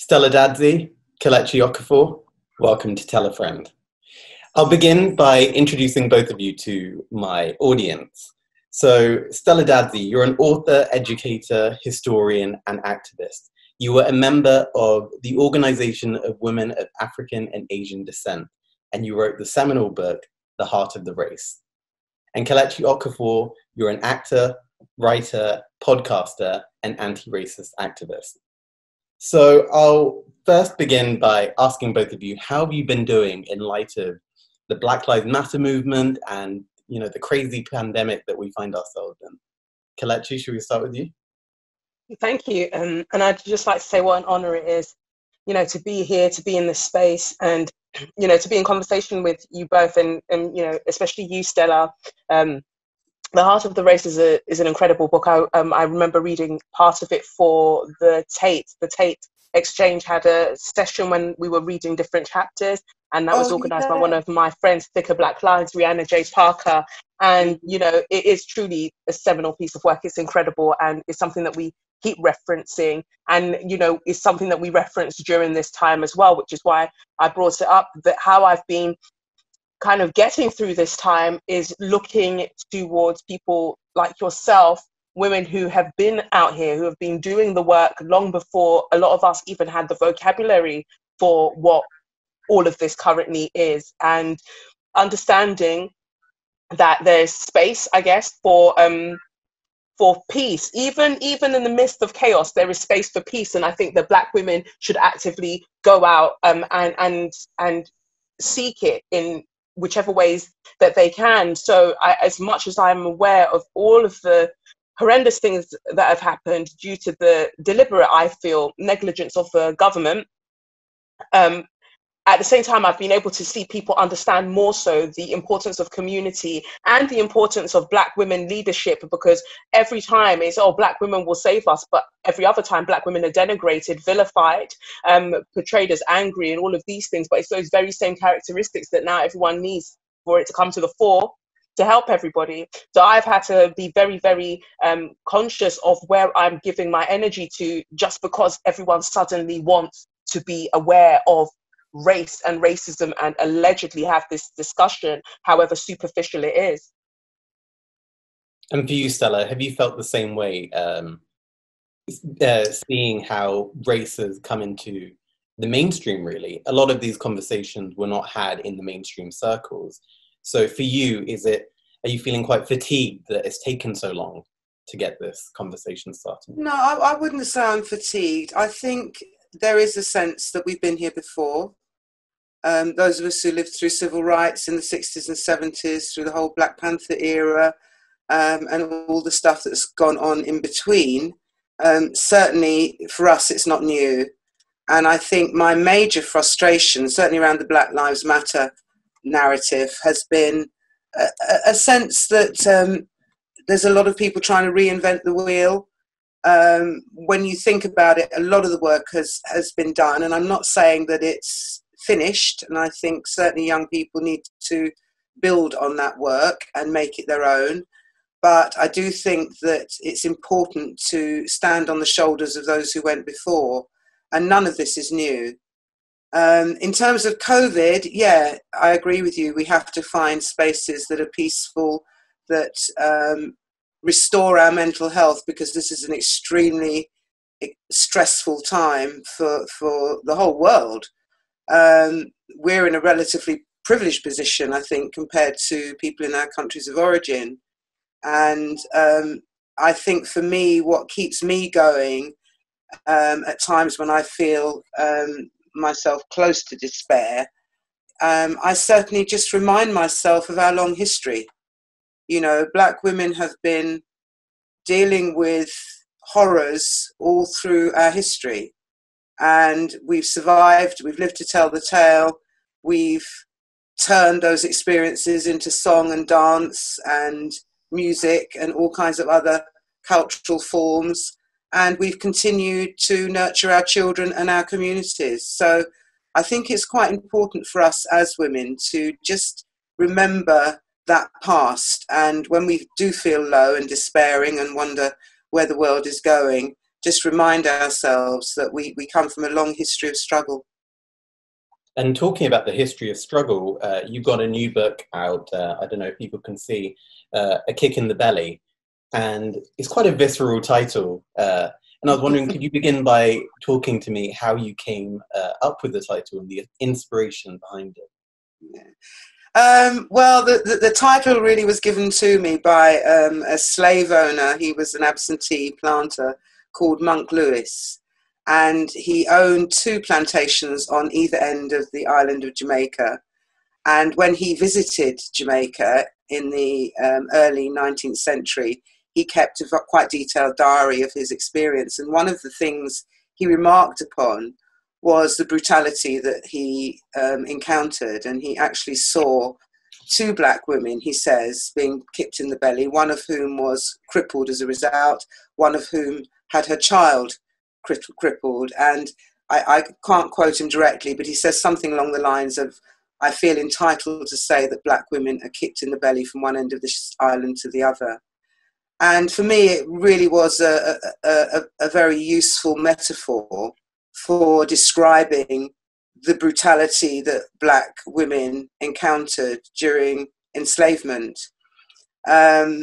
Stella Dadzie, Kelechi Okafor, welcome to Tell a Friend. I'll begin by introducing both of you to my audience. So, Stella Dadzie, you're an author, educator, historian, and activist. You were a member of the Organization of Women of African and Asian Descent, and you wrote the seminal book, The Heart of the Race. And Kelechi Okafor, you're an actor, writer, podcaster, and anti-racist activist. So I'll first begin by asking both of you, how have you been doing in light of the Black Lives Matter movement and, the crazy pandemic that we find ourselves in? Kelechi, should we start with you? Thank you. And I'd just like to say what an honor it is, to be here, to be in this space and, to be in conversation with you both and especially you, Stella. The Heart of the Race is an incredible book. I remember reading part of it for the Tate. The Tate Exchange had a session when we were reading different chapters, and that was organised by one of my friends, Thicker Black Lines, Rihanna J. Parker. And, it is truly a seminal piece of work. It's incredible, and it's something that we keep referencing, and, it's something that we reference during this time as well, which is why I brought it up, that how I've been kind of getting through this time is looking towards people like yourself, women who have been out here, who have been doing the work long before a lot of us even had the vocabulary for what all of this currently is, and understanding that there's space, I guess, for peace. Even in the midst of chaos, there is space for peace, and I think that Black women should actively go out and seek it in whichever ways that they can. So as much as I'm aware of all of the horrendous things that have happened due to the deliberate, I feel, negligence of the government, at the same time, I've been able to see people understand more so the importance of community and the importance of Black women leadership, because every time it's, Black women will save us, but every other time Black women are denigrated, vilified, portrayed as angry and all of these things. But it's those very same characteristics that now everyone needs for it to come to the fore to help everybody. So I've had to be very, very conscious of where I'm giving my energy to, just because everyone suddenly wants to be aware of race and racism and allegedly have this discussion, however superficial it is. And for you, Stella, have you felt the same way, seeing how race has come into the mainstream, really? A lot of these conversations were not had in the mainstream circles. So for you, are you feeling quite fatigued that it's taken so long to get this conversation started? No, I wouldn't say I'm fatigued. I think there is a sense that we've been here before. Those of us who lived through civil rights in the 60s and 70s, through the whole Black Panther era, and all the stuff that's gone on in between, certainly for us it's not new. And I think my major frustration, certainly around the Black Lives Matter narrative, has been a sense that there's a lot of people trying to reinvent the wheel. When you think about it, a lot of the work has been done, and I'm not saying that it's finished, and I think certainly young people need to build on that work and make it their own. But I do think that it's important to stand on the shoulders of those who went before, and none of this is new. In terms of COVID, yeah, I agree with you. We have to find spaces that are peaceful, that restore our mental health, because this is an extremely stressful time for the whole world. We're in a relatively privileged position, I think, compared to people in our countries of origin. And I think for me, what keeps me going at times when I feel myself close to despair, I certainly just remind myself of our long history. Black women have been dealing with horrors all through our history. And we've survived, we've lived to tell the tale, we've turned those experiences into song and dance and music and all kinds of other cultural forms, and we've continued to nurture our children and our communities. So I think it's quite important for us as women to just remember that past, and when we do feel low and despairing and wonder where the world is going, just remind ourselves that we come from a long history of struggle. And talking about the history of struggle, you've got a new book out, I don't know if people can see, A Kick in the Belly, and it's quite a visceral title. And I was wondering, could you begin by talking to me how you came up with the title and the inspiration behind it? Yeah. Well, the title really was given to me by a slave owner. He was an absentee planter called Monk Lewis, and he owned 2 plantations on either end of the island of Jamaica. And when he visited Jamaica in the early 19th century, he kept a quite detailed diary of his experience. And one of the things he remarked upon was the brutality that he encountered. And he actually saw 2 black women, he says, being kicked in the belly, one of whom was crippled as a result, one of whom had her child crippled. And I can't quote him directly, but he says something along the lines of, "I feel entitled to say that black women are kicked in the belly from one end of this island to the other." And for me, it really was a very useful metaphor for describing the brutality that black women encountered during enslavement. Yeah,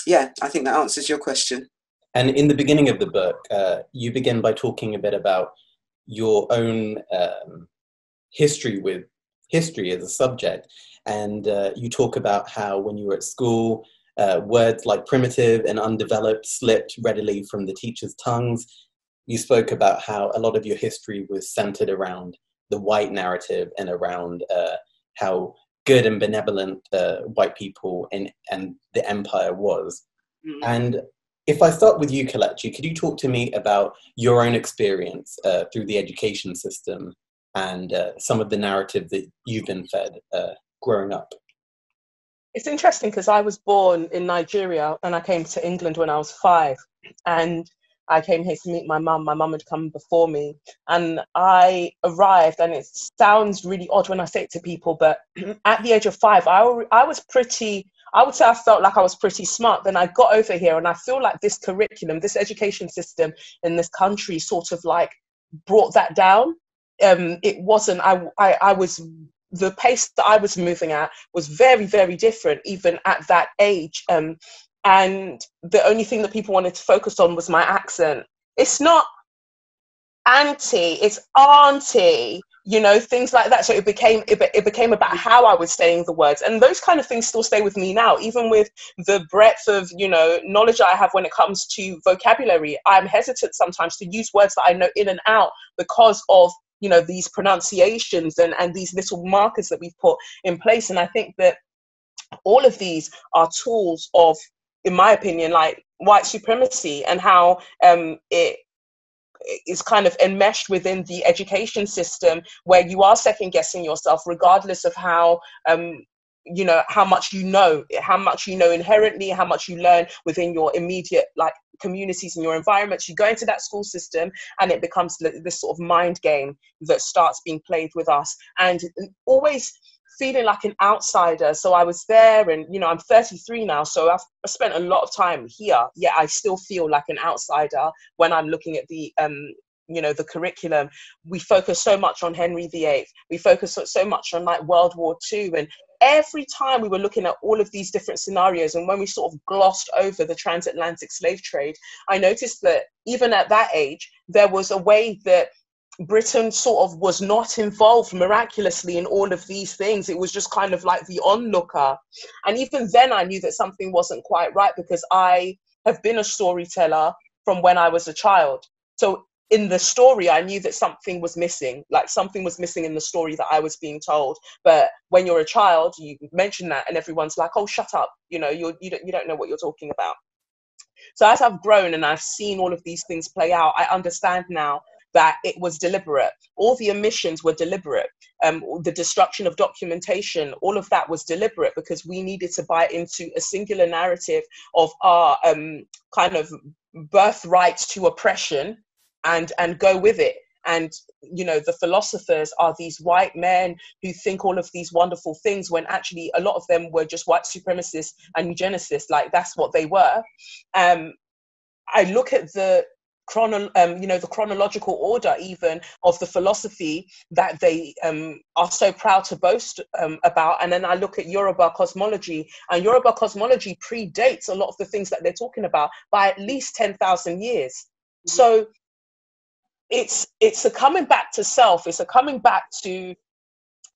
I think that answers your question. And in the beginning of the book, you begin by talking a bit about your own history with history as a subject. And you talk about how when you were at school, words like primitive and undeveloped slipped readily from the teachers' tongues. You spoke about how a lot of your history was centered around the white narrative and around how good and benevolent white people and the empire was. Mm-hmm. And if I start with you, Kelechi, could you talk to me about your own experience through the education system and some of the narrative that you've been fed growing up? It's interesting because I was born in Nigeria and I came to England when I was 5. And I came here to meet my mum. My mum had come before me. And I arrived, and it sounds really odd when I say it to people, but at the age of 5, I was pretty... I would say I felt like I was pretty smart. Then I got over here and I feel like this curriculum, this education system in this country sort of like brought that down. It wasn't, I was, the pace that I was moving at was very, very different even at that age. And the only thing that people wanted to focus on was my accent. It's not auntie, it's auntie. You know, things like that. So it became about how I was saying the words, and those kind of things still stay with me now, even with the breadth of, you know, knowledge I have when it comes to vocabulary. I'm hesitant sometimes to use words that I know in and out because of, you know, these pronunciations and these little markers that we've put in place. And I think that all of these are tools of, in my opinion, like white supremacy, and how it is kind of enmeshed within the education system, where you are second guessing yourself regardless of how you know, how much you know inherently, how much you learn within your immediate like communities and your environments. You go into that school system and it becomes this sort of mind game that starts being played with us, and always feeling like an outsider. So I was there, and you know, I'm 33 now, so I've spent a lot of time here, yet I still feel like an outsider when I'm looking at the you know, the curriculum. We focus so much on Henry VIII, we focus so much on like World War II, and every time we were looking at all of these different scenarios, and when we sort of glossed over the transatlantic slave trade, I noticed that even at that age there was a way that Britain sort of was not involved miraculously in all of these things. It was just kind of like the onlooker. And even then I knew that something wasn't quite right, because I have been a storyteller from when I was a child. So in the story, I knew that something was missing, like something was missing in the story that I was being told. But when you're a child, you mention that and everyone's like, oh, shut up. You know, you don't know what you're talking about. So as I've grown and I've seen all of these things play out, I understand now that it was deliberate. All the omissions were deliberate. The destruction of documentation, all of that was deliberate, because we needed to buy into a singular narrative of our kind of birthright to oppression and go with it. And, you know, the philosophers are these white men who think all of these wonderful things, when actually a lot of them were just white supremacists and eugenicists. Like, that's what they were. I look at the the chronological order even of the philosophy that they are so proud to boast about. And then I look at Yoruba cosmology, and Yoruba cosmology predates a lot of the things that they're talking about by at least 10,000 years. So it's a coming back to self. It's a coming back to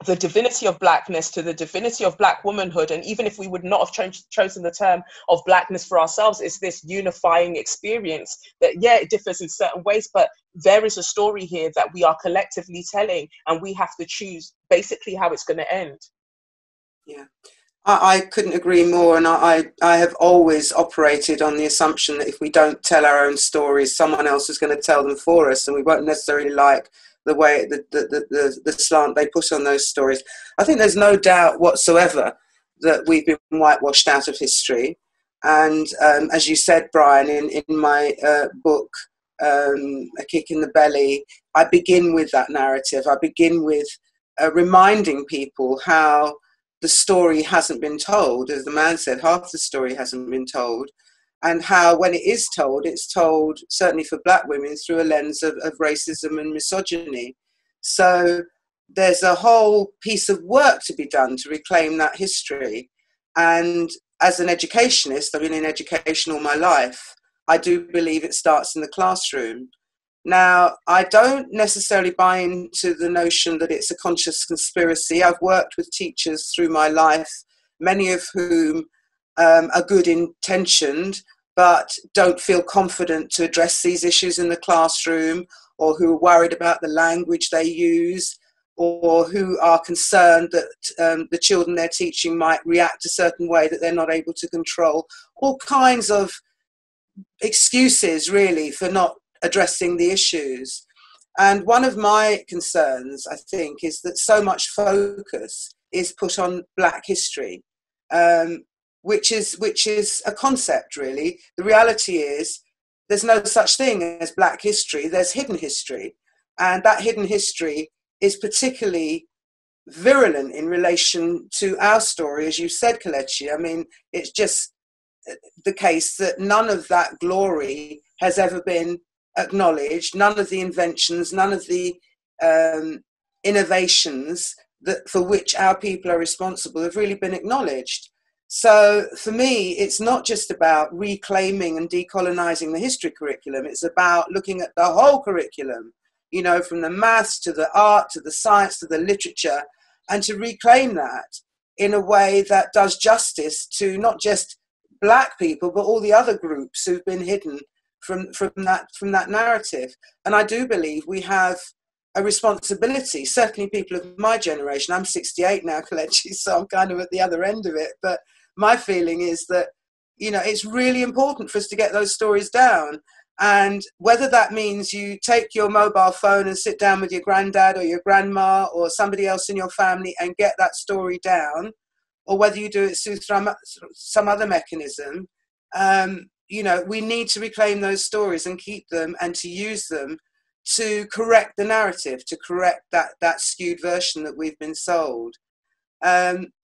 the divinity of blackness, to the divinity of black womanhood. And even if we would not have chosen the term of blackness for ourselves, it's this unifying experience that, yeah, it differs in certain ways, but there is a story here that we are collectively telling, and we have to choose basically how it's going to end. Yeah, I couldn't agree more. And I have always operated on the assumption that if we don't tell our own stories, someone else is going to tell them for us, and we won't necessarily like the way the slant they put on those stories. I think there's no doubt whatsoever that we've been whitewashed out of history. And as you said, Bryan, in my book, A Kick in the Belly, I begin with that narrative. I begin with reminding people how the story hasn't been told. As the man said, half the story hasn't been told. And how, when it is told, it's told, certainly for black women, through a lens of racism and misogyny. So there's a whole piece of work to be done to reclaim that history. And as an educationist, I've been in education all my life, I do believe it starts in the classroom. Now, I don't necessarily buy into the notion that it's a conscious conspiracy. I've worked with teachers through my life, many of whom are good intentioned, but don't feel confident to address these issues in the classroom, or who are worried about the language they use, or who are concerned that the children they're teaching might react a certain way that they're not able to control. All kinds of excuses, really, for not addressing the issues. And one of my concerns, I think, is that so much focus is put on black history. Which is a concept, really. The reality is there's no such thing as black history. There's hidden history. And that hidden history is particularly virulent in relation to our story, as you said, Kelechi. I mean, it's just the case that none of that glory has ever been acknowledged. None of the inventions, none of the innovations that for which our people are responsible have really been acknowledged. So for me, it's not just about reclaiming and decolonizing the history curriculum. It's about looking at the whole curriculum, you know, from the maths to the art to the science to the literature, and to reclaim that in a way that does justice to not just black people, but all the other groups who've been hidden from that narrative. And I do believe we have a responsibility, certainly people of my generation. I'm 68 now, Kelechi, so I'm kind of at the other end of it. But my feeling is that, you know, it's really important for us to get those stories down. And whether that means you take your mobile phone and sit down with your granddad or your grandma or somebody else in your family and get that story down, or whether you do it through some other mechanism, you know, we need to reclaim those stories and keep them, and to use them to correct the narrative, to correct that skewed version that we've been sold.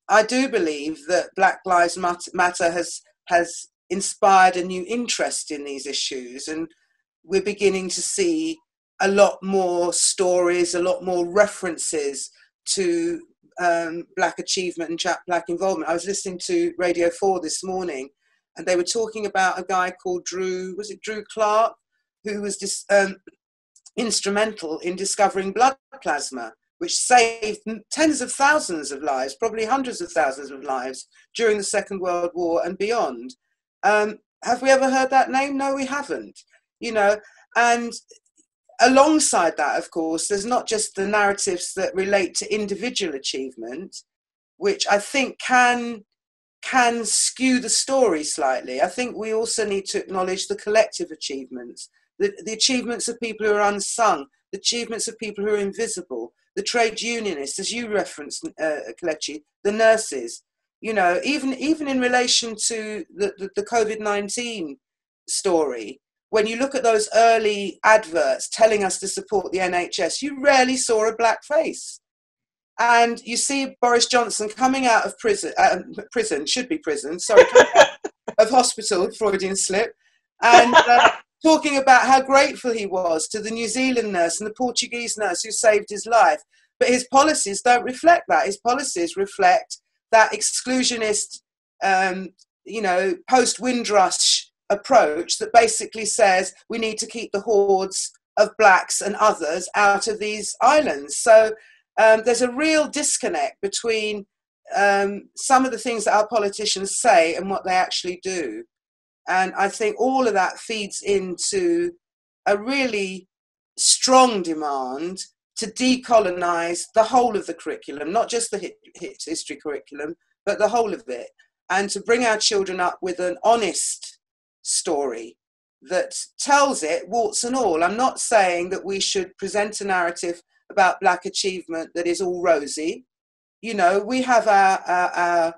I do believe that Black Lives Matter has inspired a new interest in these issues, and we're beginning to see a lot more stories, a lot more references to Black achievement and Black involvement. I was listening to Radio 4 this morning, and they were talking about a guy called Drew Clark, who was instrumental in discovering blood plasma, which saved tens of thousands of lives, probably hundreds of thousands of lives during the Second World War and beyond. Have we ever heard that name? No, we haven't. You know, and alongside that, of course, there's not just the narratives that relate to individual achievement, which I think can skew the story slightly. I think we also need to acknowledge the collective achievements, the achievements of people who are unsung, the achievements of people who are invisible, the trade unionists, as you referenced, Kelechi, the nurses. You know, even in relation to the COVID-19 story, when you look at those early adverts telling us to support the NHS, you rarely saw a black face. And you see Boris Johnson coming out of prison, should be prison, sorry, of hospital, Freudian slip, and talking about how grateful he was to the New Zealand nurse and the Portuguese nurse who saved his life. But his policies don't reflect that. His policies reflect that exclusionist, post-Windrush approach that basically says we need to keep the hordes of blacks and others out of these islands. So there's a real disconnect between some of the things that our politicians say and what they actually do. And I think all of that feeds into a really strong demand to decolonize the whole of the curriculum, not just the history curriculum, but the whole of it, and to bring our children up with an honest story that tells it, warts and all. I'm not saying that we should present a narrative about black achievement that is all rosy. You know, we have our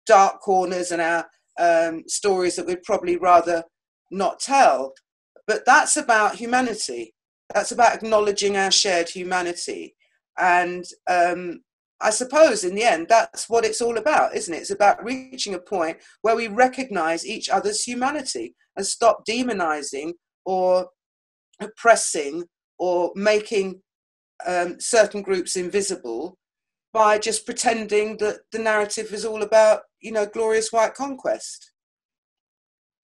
dark corners and our stories that we'd probably rather not tell. But that's about humanity. That's about acknowledging our shared humanity. And I suppose in the end, that's what it's all about, isn't it? It's about reaching a point where we recognize each other's humanity and stop demonizing or oppressing or making certain groups invisible by just pretending that the narrative is all about, glorious white conquest.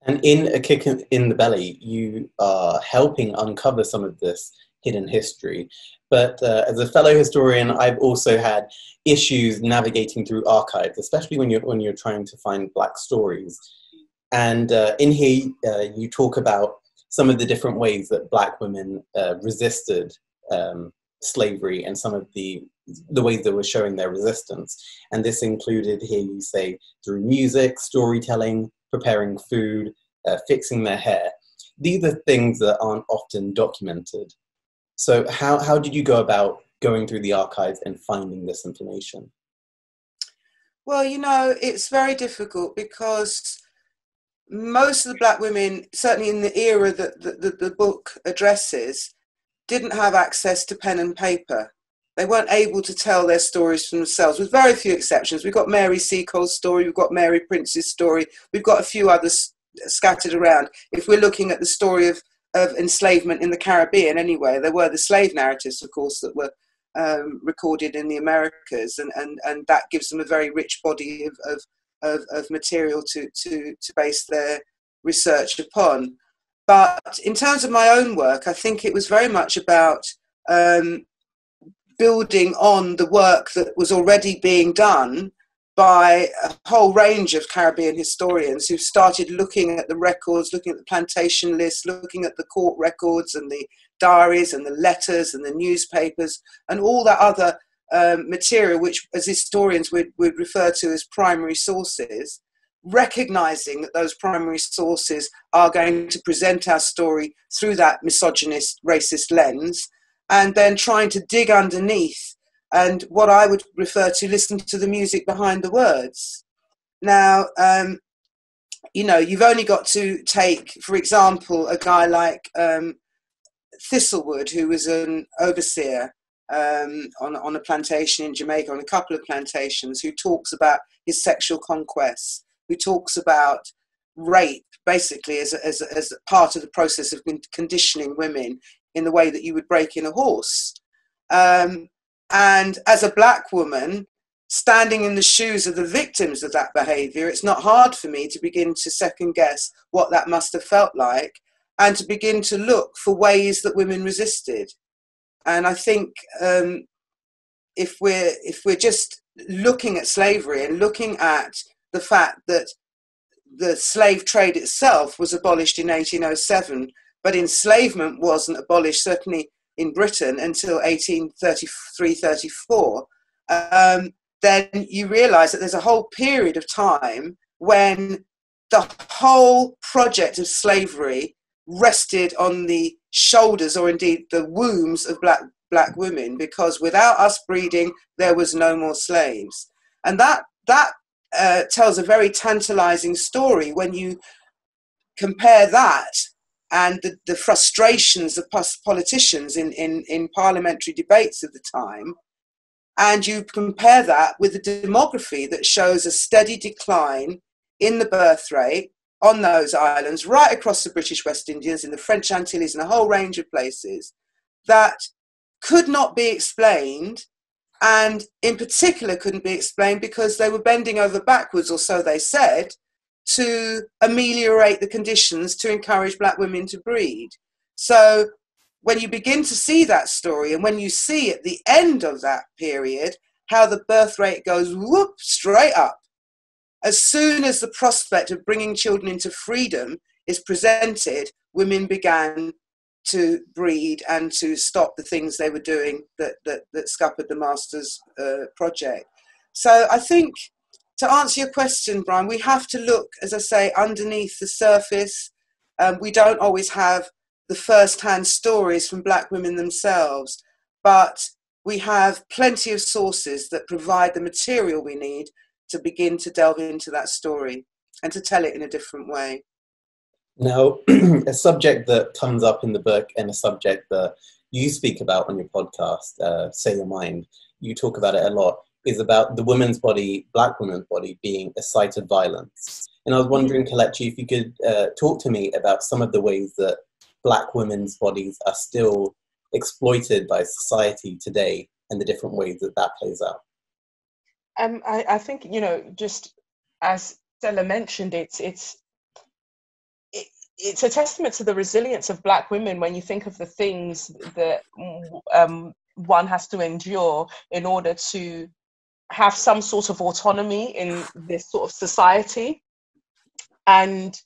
And in A Kick in the Belly, you are helping uncover some of this hidden history. But as a fellow historian, I've also had issues navigating through archives, especially when you're trying to find black stories. And in here, you talk about some of the different ways that black women resisted slavery and some of the ways they were showing their resistance. And this included, here you say, through music, storytelling, preparing food, fixing their hair. These are things that aren't often documented. So how did you go about going through the archives and finding this information? Well, it's very difficult because most of the black women, certainly in the era that the book addresses, didn't have access to pen and paper. They weren't able to tell their stories for themselves, with very few exceptions. We've got Mary Seacole's story, we've got Mary Prince's story, we've got a few others scattered around. If we're looking at the story of enslavement in the Caribbean anyway, there were the slave narratives, of course, that were recorded in the Americas, and that gives them a very rich body of material to base their research upon. But in terms of my own work, I think it was very much about building on the work that was already being done by a whole range of Caribbean historians who started looking at the records, looking at the plantation lists, looking at the court records and the diaries and the letters and the newspapers and all that other material, which as historians would refer to as primary sources, recognizing that those primary sources are going to present our story through that misogynist, racist lens, and then trying to dig underneath and what I would refer to listen to the music behind the words. Now, you've only got to take, for example, a guy like Thistlewood, who was an overseer on a plantation in Jamaica, on a couple of plantations, who talks about his sexual conquests, who talks about rape, basically as part of the process of conditioning women in the way that you would break in a horse. And as a black woman, standing in the shoes of the victims of that behaviour, it's not hard for me to begin to second guess what that must have felt like and to begin to look for ways that women resisted. And I think if we're just looking at slavery and looking at the fact that the slave trade itself was abolished in 1807, but enslavement wasn't abolished, certainly in Britain, until 1833-34, then you realise that there's a whole period of time when the whole project of slavery rested on the shoulders, or indeed the wombs, of black women, because without us breeding, there was no more slaves. And that tells a very tantalising story when you compare that and the frustrations of politicians in parliamentary debates of the time, and you compare that with the demography that shows a steady decline in the birth rate, on those islands, right across the British West Indies, in the French Antilles, and a whole range of places that could not be explained, and in particular couldn't be explained because they were bending over backwards, or so they said, to ameliorate the conditions to encourage black women to breed. So when you begin to see that story, and when you see at the end of that period how the birth rate goes whoop straight up, as soon as the prospect of bringing children into freedom is presented, women began to breed and to stop the things they were doing that scuppered the master's project. So I think, to answer your question, Bryan, we have to look, as I say, underneath the surface. We don't always have the first-hand stories from black women themselves, but we have plenty of sources that provide the material we need to begin to delve into that story and to tell it in a different way. Now, a subject that comes up in the book, and a subject that you speak about on your podcast, Say Your Mind, you talk about it a lot, is about the woman's body, black woman's body, being a site of violence. And I was wondering, Kelechi, if you could talk to me about some of the ways that black women's bodies are still exploited by society today, and the different ways that that plays out. I think, just as Stella mentioned, it's a testament to the resilience of black women when you think of the things that one has to endure in order to have some sort of autonomy in this sort of society. And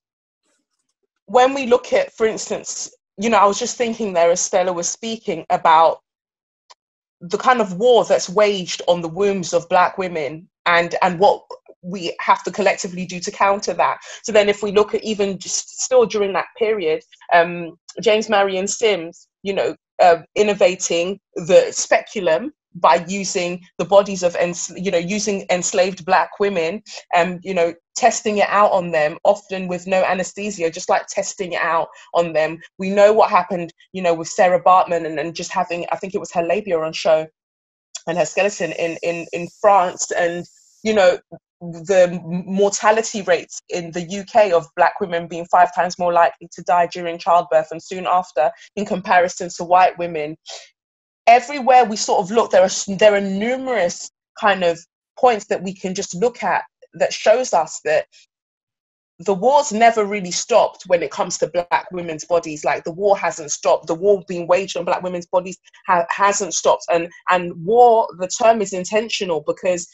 when we look at, for instance, I was just thinking there as Stella was speaking about the kind of war that's waged on the wombs of black women, and what we have to collectively do to counter that. So then if we look at even just still during that period, James Marion Sims, innovating the speculum by using the bodies of, using enslaved black women, testing it out on them, often with no anesthesia, just like testing it out on them. We know what happened, with Sarah Bartman and just having, I think it was her labia on show and her skeleton in France. And, the mortality rates in the UK of black women being 5 times more likely to die during childbirth and soon after in comparison to white women. Everywhere we sort of look, there are numerous kind of points that we can just look at that shows us that the war's never really stopped when it comes to black women's bodies. Like, the war hasn't stopped. The war being waged on black women's bodies hasn't stopped. And war, the term is intentional because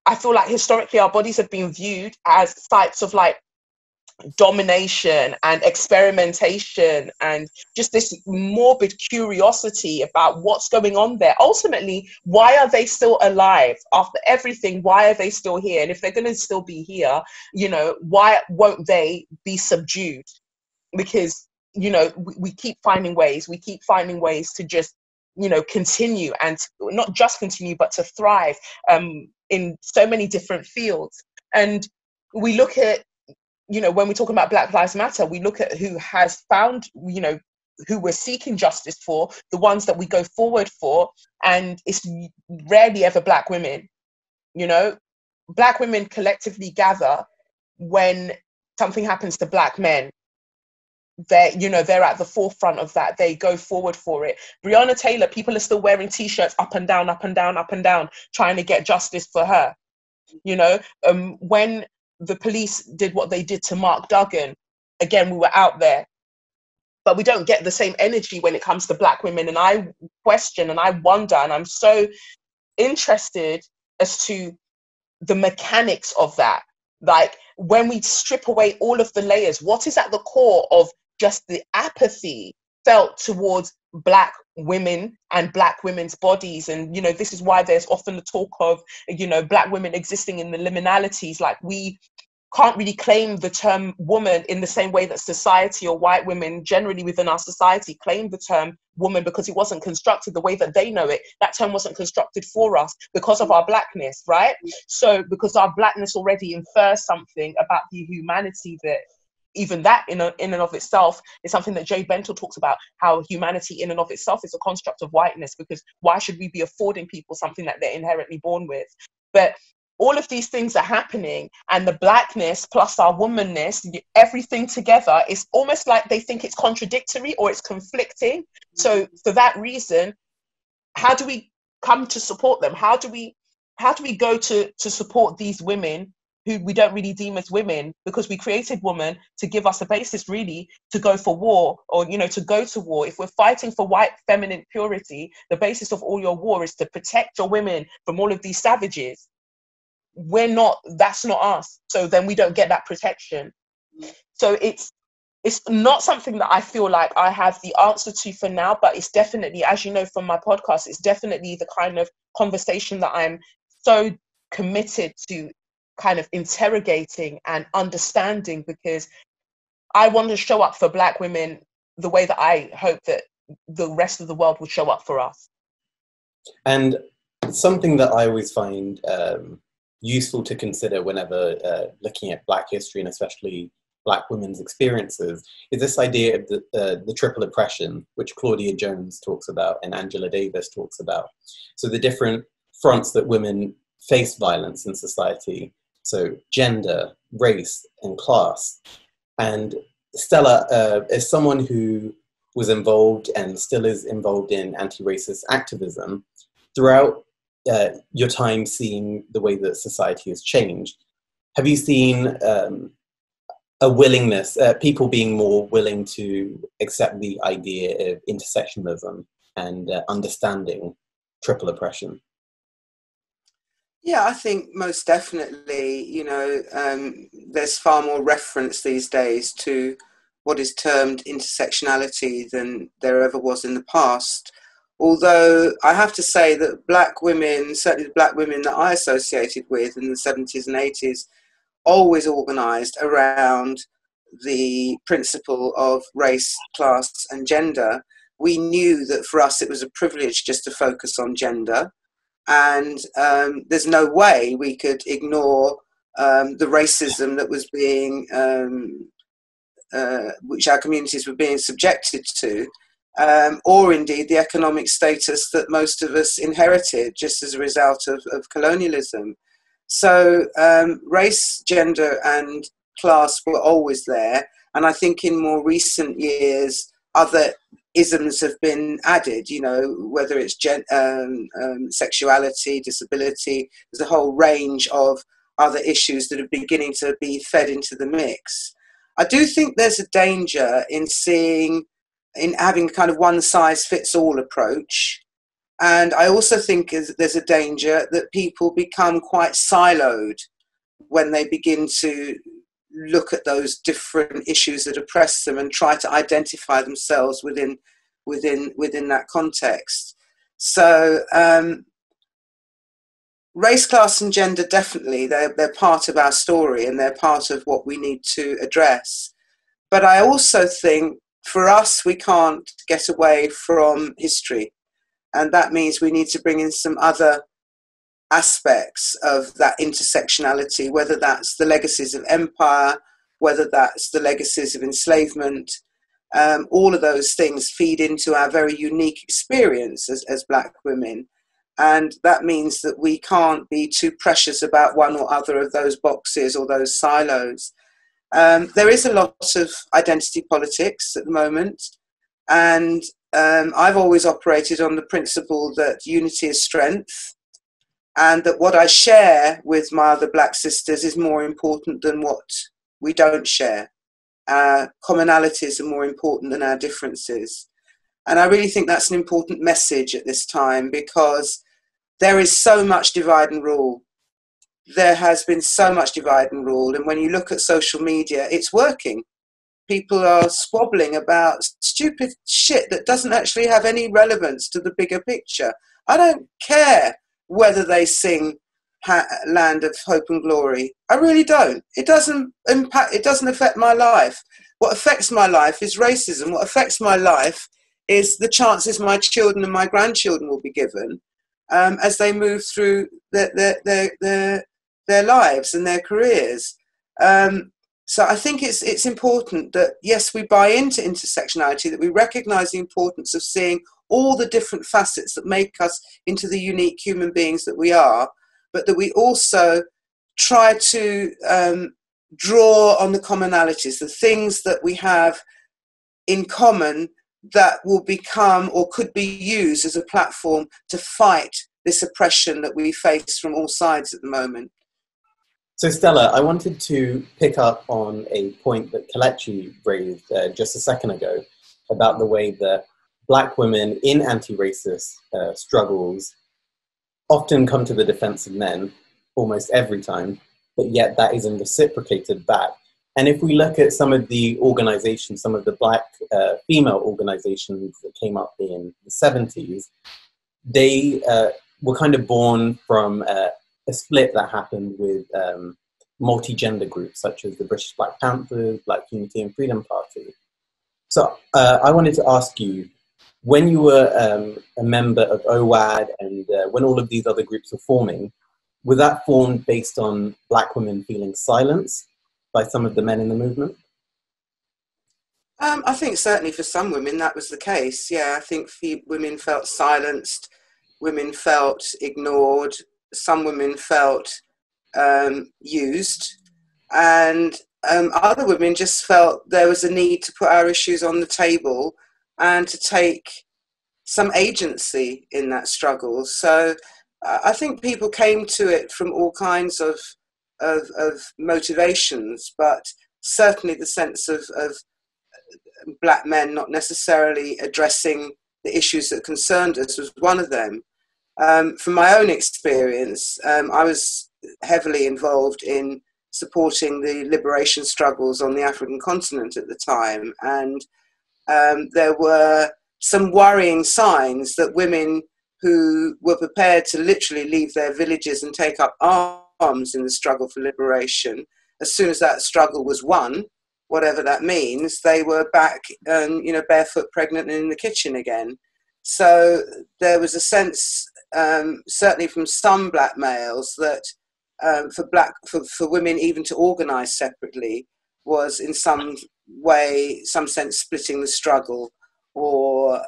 I feel like historically our bodies have been viewed as sites of like domination and experimentation and just this morbid curiosity about what's going on there. Ultimately, why are they still alive after everything? Why are they still here? And if they're going to still be here, why won't they be subdued? Because we keep finding ways to just continue, and not just continue but to thrive in so many different fields. And we look at, when we're talking about Black Lives Matter, we look at who has found, who we're seeking justice for, the ones that we go forward for, and it's rarely ever black women. Black women collectively gather when something happens to black men. They're at the forefront of that. They go forward for it. Breonna Taylor, people are still wearing t-shirts up and down, up and down, up and down, trying to get justice for her. When the police did what they did to Mark Duggan, again, we were out there, but we don't get the same energy when it comes to black women. And I question and I wonder, and I'm so interested as to the mechanics of that. Like, when we strip away all of the layers, what is at the core of just the apathy felt towards black women and black women's bodies? And this is why there's often the talk of black women existing in the liminalities. Like, we can't really claim the term woman in the same way that society or white women generally within our society claim the term woman, because it wasn't constructed the way that they know it. That term wasn't constructed for us because of our blackness, right? So because our blackness already infers something about the humanity that even that in and of itself is something that Jay Bentel talks about, how humanity in and of itself is a construct of whiteness, because why should we be affording people something that they're inherently born with? But all of these things are happening, and the blackness plus our womanness, everything together, is almost like they think it's contradictory or it's conflicting. So for that reason, how do we come to support them? How do we go to support these women who we don't really deem as women, because we created woman to give us a basis really to go for war, or, you know, to go to war. If we're fighting for white feminine purity, the basis of all your war is to protect your women from all of these savages. That's not us. So then we don't get that protection. So it's not something that I feel like I have the answer to for now, but it's definitely, as you know from my podcast, it's definitely the kind of conversation that I'm so committed to kind of interrogating and understanding, because I want to show up for Black women the way that I hope that the rest of the world would show up for us. And something that I always find useful to consider whenever looking at Black history, and especially Black women's experiences, is this idea of the triple oppression, which Claudia Jones talks about and Angela Davis talks about. So the different fronts that women face violence in society, so gender, race, and class. And Stella, as someone who was involved and still is involved in anti-racist activism, throughout your time seeing the way that society has changed, have you seen a willingness, people being more willing to accept the idea of intersectionalism and understanding triple oppression? Yeah, I think most definitely, you know, there's far more reference these days to what is termed intersectionality than there ever was in the past. Although I have to say that Black women, certainly the Black women that I associated with in the 70s and 80s, always organised around the principle of race, class and gender. We knew that for us it was a privilege just to focus on gender. And there's no way we could ignore the racism that was being, which our communities were being subjected to, or indeed the economic status that most of us inherited just as a result of colonialism. So race, gender and class were always there. And I think in more recent years, other isms have been added, you know, whether it's sexuality, disability, there's a whole range of other issues that are beginning to be fed into the mix. I do think there's a danger in having kind of one size fits all approach. And I also think there's a danger that people become quite siloed when they begin to look at those different issues that oppress them and try to identify themselves within that context. So race, class and gender, definitely, they're part of our story and they're part of what we need to address. But I also think for us, we can't get away from history. And that means we need to bring in some other aspects of that intersectionality, whether that's the legacies of empire, whether that's the legacies of enslavement. All of those things feed into our very unique experience as Black women. And that means that we can't be too precious about one or other of those boxes or those silos. There is a lot of identity politics at the moment. And I've always operated on the principle that unity is strength, and that what I share with my other Black sisters is more important than what we don't share. Our commonalities are more important than our differences. And I really think that's an important message at this time, because there is so much divide and rule. There has been so much divide and rule. And when you look at social media, it's working. People are squabbling about stupid shit that doesn't actually have any relevance to the bigger picture. I don't care whether they sing Land of Hope and Glory. I really don't. It doesn't affect my life. What affects my life is racism. What affects my life is the chances my children and my grandchildren will be given as they move through their lives and their careers. So I think it's important that, yes, we buy into intersectionality, that we recognise the importance of seeing all the different facets that make us into the unique human beings that we are, but that we also try to draw on the commonalities, the things that we have in common that will become or could be used as a platform to fight this oppression that we face from all sides at the moment. So Stella, I wanted to pick up on a point that Kelechi raised just a second ago about the way that Black women in anti-racist struggles often come to the defense of men almost every time, but yet that isn't reciprocated back. And if we look at some of the organizations, some of the Black female organizations that came up in the 70s, they were kind of born from a split that happened with multi-gender groups such as the British Black Panthers, Black Unity and Freedom Party. So I wanted to ask you, when you were a member of OWAD and when all of these other groups were forming, was that formed based on Black women feeling silenced by some of the men in the movement? I think certainly for some women that was the case. Yeah, I think women felt silenced, women felt ignored, some women felt used, and other women just felt there was a need to put our issues on the table and to take some agency in that struggle. So I think people came to it from all kinds of motivations, but certainly the sense of Black men not necessarily addressing the issues that concerned us was one of them. From my own experience, I was heavily involved in supporting the liberation struggles on the African continent at the time, and there were some worrying signs that women who were prepared to literally leave their villages and take up arms in the struggle for liberation, as soon as that struggle was won, whatever that means, they were back, barefoot, pregnant, and in the kitchen again. So there was a sense, certainly from some Black males, that for women even to organise separately was in some way, some sense, splitting the struggle, or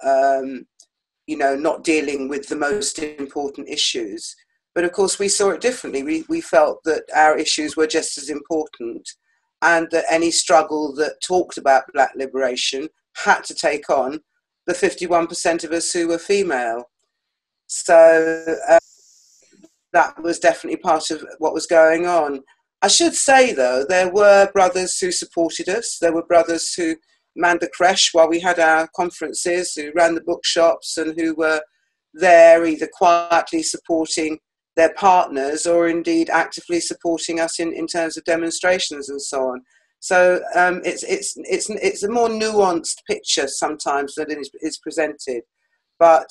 not dealing with the most important issues. But of course, we saw it differently. We felt that our issues were just as important, and that any struggle that talked about Black liberation had to take on the 51% of us who were female. So that was definitely part of what was going on. I should say, though, there were brothers who supported us. There were brothers who manned the creche while we had our conferences, who ran the bookshops, and who were there either quietly supporting their partners or indeed actively supporting us in terms of demonstrations and so on. So it's a more nuanced picture sometimes than it is presented. But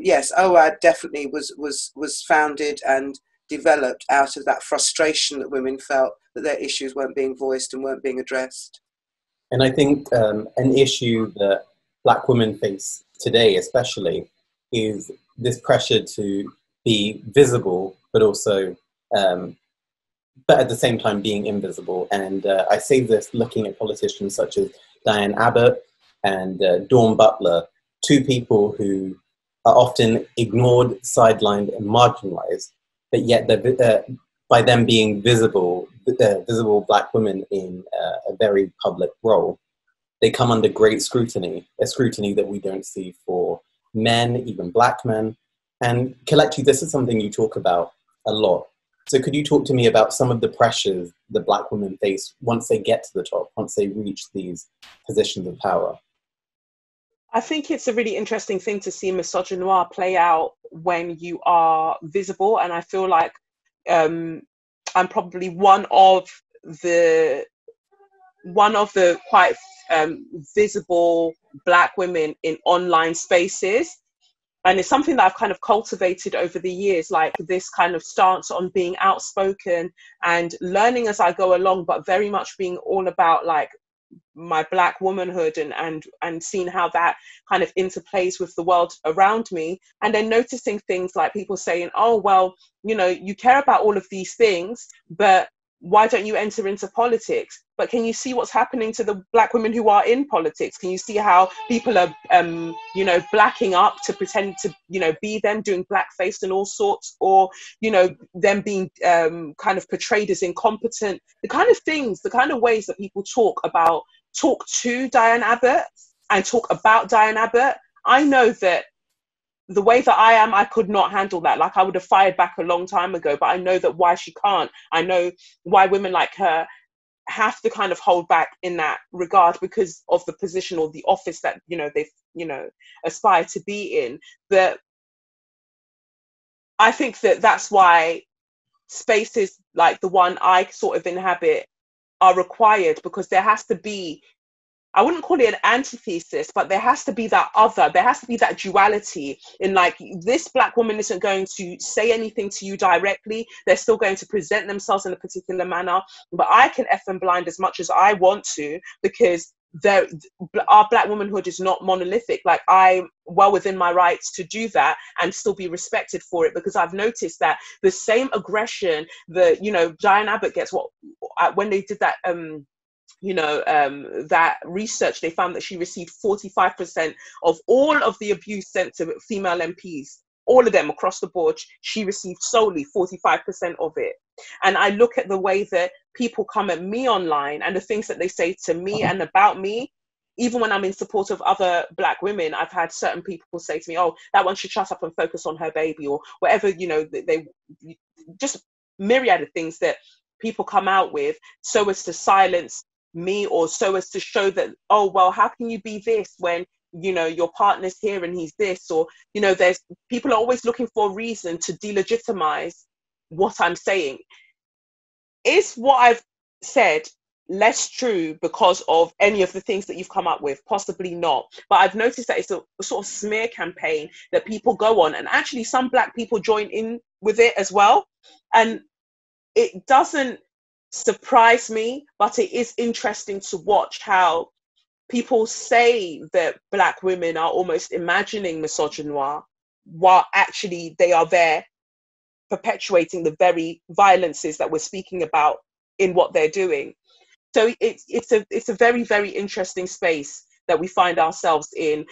yes, OWAD definitely was founded and developed out of that frustration that women felt that their issues weren't being voiced and weren't being addressed. And I think an issue that Black women face today especially is this pressure to be visible, but also, but at the same time being invisible. And I say this looking at politicians such as Diane Abbott and Dawn Butler, two people who are often ignored, sidelined, and marginalized, but yet by them being visible Black women in a very public role, they come under great scrutiny, a scrutiny that we don't see for men, even Black men. And Kelechi, this is something you talk about a lot. So could you talk to me about some of the pressures that Black women face once they get to the top, once they reach these positions of power? I think it's a really interesting thing to see misogynoir play out when you are visible. And I feel like I'm probably one of the quite visible Black women in online spaces. And it's something that I've kind of cultivated over the years, like this kind of stance on being outspoken and learning as I go along, but very much being all about like my Black womanhood and seeing how that kind of interplays with the world around me. And then noticing things like people saying, oh, well, you care about all of these things, but why don't you enter into politics? But can you see what's happening to the black women who are in politics? Can you see how people are, you know, blacking up to pretend to, you know, be them, doing blackface and all sorts, or, you know, them being kind of portrayed as incompetent? The kind of things, the kind of ways that people talk to Diane Abbott and talk about Diane Abbott. I know that the way that I am, I could not handle that. Like, I would have fired back a long time ago, but I know that why she can't. I know why women like her have to kind of hold back in that regard because of the position or the office that, you know, they've, you know, aspire to be in. That I think that that's why spaces like the one I sort of inhabit are required, because there has to be, I wouldn't call it an antithesis, but there has to be that other, there has to be that duality in, like, this black woman isn't going to say anything to you directly. They're still going to present themselves in a particular manner, but I can F and blind as much as I want to, because our black womanhood is not monolithic. Like, I'm well within my rights to do that and still be respected for it, because I've noticed that the same aggression that, you know, Diane Abbott gets, when they did that, you know, that research, they found that she received 45% of all of the abuse sent to female MPs, all of them across the board. She received solely 45% of it. And I look at the way that people come at me online and the things that they say to me and about me. Even when I'm in support of other black women, I've had certain people say to me, oh, that one should shut up and focus on her baby, or whatever, you know, they just myriad of things that people come out with so as to silence me, or so as to show that, oh, well, how can you be this when, you know, your partner's here and he's this? Or, you know, there's people are always looking for a reason to delegitimize what I'm saying. Is what I've said less true because of any of the things that you've come up with? Possibly not. But I've noticed that it's a sort of smear campaign that people go on, and actually some black people join in with it as well. And it doesn't surprise me, but it is interesting to watch how people say that black women are almost imagining misogynoir, while actually they are there perpetuating the very violences that we're speaking about in what they're doing. So it's a very, very interesting space that we find ourselves in.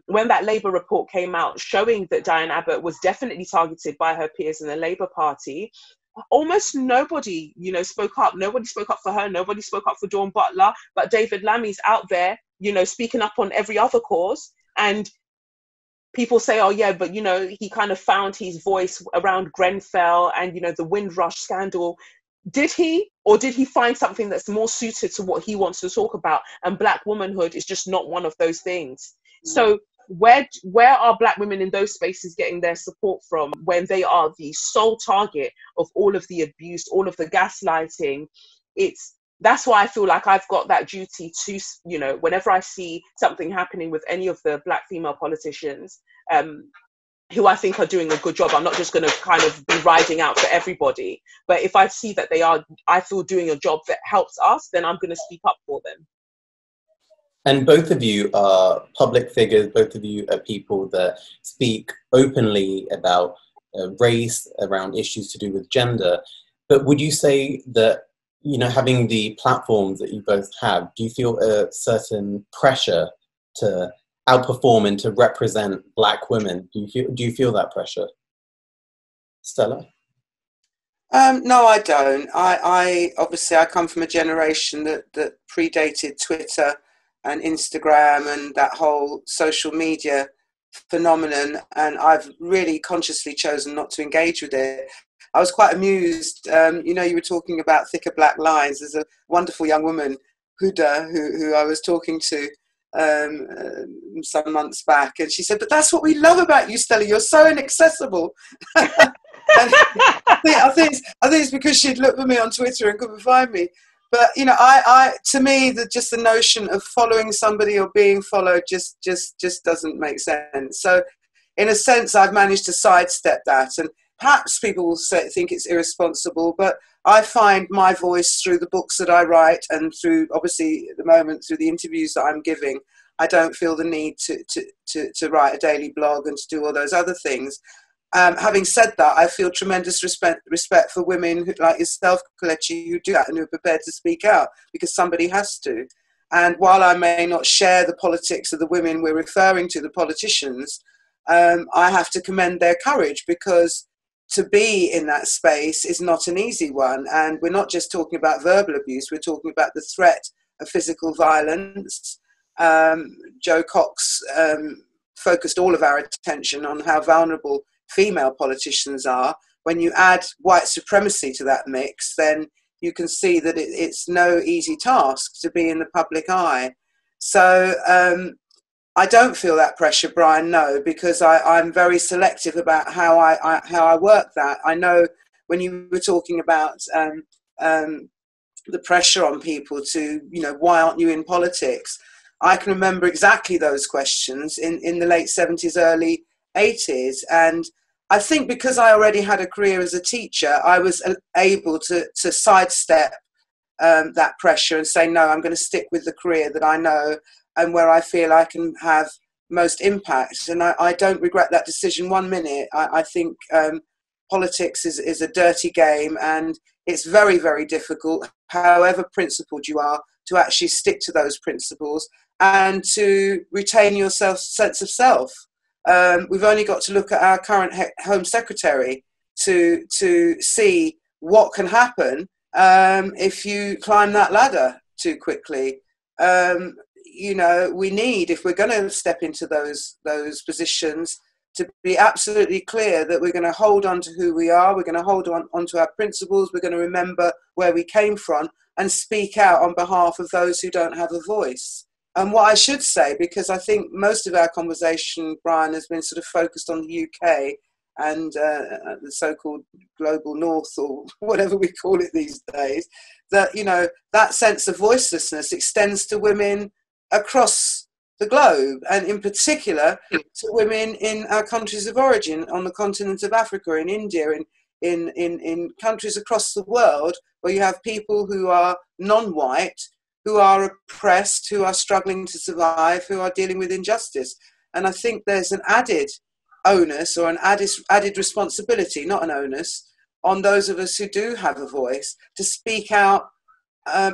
When that Labour report came out showing that Diane Abbott was definitely targeted by her peers in the Labour Party, almost nobody, you know, spoke up. Nobody spoke up for her. Nobody spoke up for Dawn Butler. But David Lammy's out there, you know, speaking up on every other cause. And people say, oh, yeah, but, you know, he kind of found his voice around Grenfell and, you know, the Windrush scandal. Did he? Or did he find something that's more suited to what he wants to talk about? And black womanhood is just not one of those things. So where are black women in those spaces getting their support from when they are the sole target of all of the abuse, all of the gaslighting? That's why I feel like I've got that duty to, you know, whenever I see something happening with any of the black female politicians, who I think are doing a good job, I'm not just going to kind of be riding out for everybody. But if I see that they are, I feel, doing a job that helps us, then I'm going to speak up for them. And both of you are public figures, both of you are people that speak openly about race, around issues to do with gender. But would you say that, you know, having the platforms that you both have, do you feel a certain pressure to outperform and to represent black women? Do you feel that pressure? Stella? No, I don't. I obviously I come from a generation that predated Twitter and Instagram and that whole social media phenomenon, and I've really consciously chosen not to engage with it. I was quite amused. You know, you were talking about thicker black lines. There's a wonderful young woman, Huda, who I was talking to some months back, and she said, "But that's what we love about you, Stella. You're so inaccessible." And I think it's because she'd looked for me on Twitter and couldn't find me. But you know, to me, just the notion of following somebody or being followed just doesn't make sense. So, in a sense, I've managed to sidestep that, and perhaps people will think it's irresponsible, but I find my voice through the books that I write and through, obviously, at the moment, through the interviews that I'm giving. I don't feel the need to write a daily blog and to do all those other things. Having said that, I feel tremendous respect for women like yourself, Kelechi, who do that and who are prepared to speak out, because somebody has to. And while I may not share the politics of the women we're referring to, the politicians, I have to commend their courage, because to be in that space is not an easy one. And we're not just talking about verbal abuse, we're talking about the threat of physical violence. Joe Cox focused all of our attention on how vulnerable female politicians are. When you add white supremacy to that mix, then you can see that it's no easy task to be in the public eye. So I don't feel that pressure, Bryan, no, because I'm very selective about how I work that. I know when you were talking about the pressure on people to, why aren't you in politics? I can remember exactly those questions in the late 70s, early 80s. And I think because I already had a career as a teacher, I was able to sidestep that pressure and say, no, I'm going to stick with the career that I know and where I feel I can have most impact. And I don't regret that decision 1 minute. I think politics is a dirty game, and it's very, very difficult, however principled you are, to actually stick to those principles and to retain your sense of self. We've only got to look at our current Home Secretary to see what can happen if you climb that ladder too quickly. We need, if we're going to step into those positions, to be absolutely clear that we're going to hold on to who we are, we're going to hold on to our principles, we're going to remember where we came from and speak out on behalf of those who don't have a voice. And what I should say, because I think most of our conversation, Bryan, has been sort of focused on the UK and the so-called global north, or whatever we call it these days, that, that sense of voicelessness extends to women across the globe, and in particular to women in our countries of origin, on the continent of Africa, in India, in countries across the world where you have people who are non-white, who are oppressed, who are struggling to survive, who are dealing with injustice. And I think there's an added onus, or an added responsibility, not an onus, on those of us who do have a voice to speak out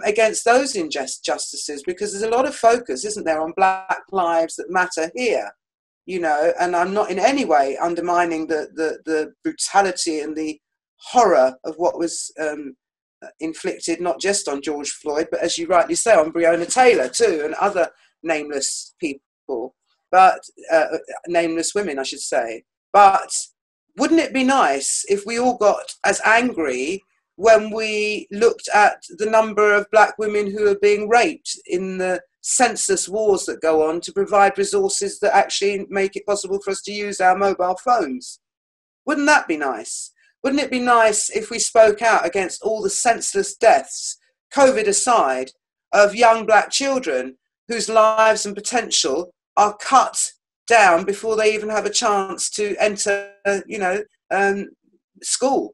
against those injustices, because there's a lot of focus, isn't there, on Black lives that matter here, and I'm not in any way undermining the brutality and the horror of what was inflicted not just on George Floyd, but as you rightly say, on Breonna Taylor too, and other nameless people, but nameless women, I should say. But wouldn't it be nice if we all got as angry when we looked at the number of Black women who are being raped in the senseless wars that go on to provide resources that actually make it possible for us to use our mobile phones? Wouldn't that be nice? Wouldn't it be nice if we spoke out against all the senseless deaths, COVID aside, of young Black children whose lives and potential are cut down before they even have a chance to enter, school?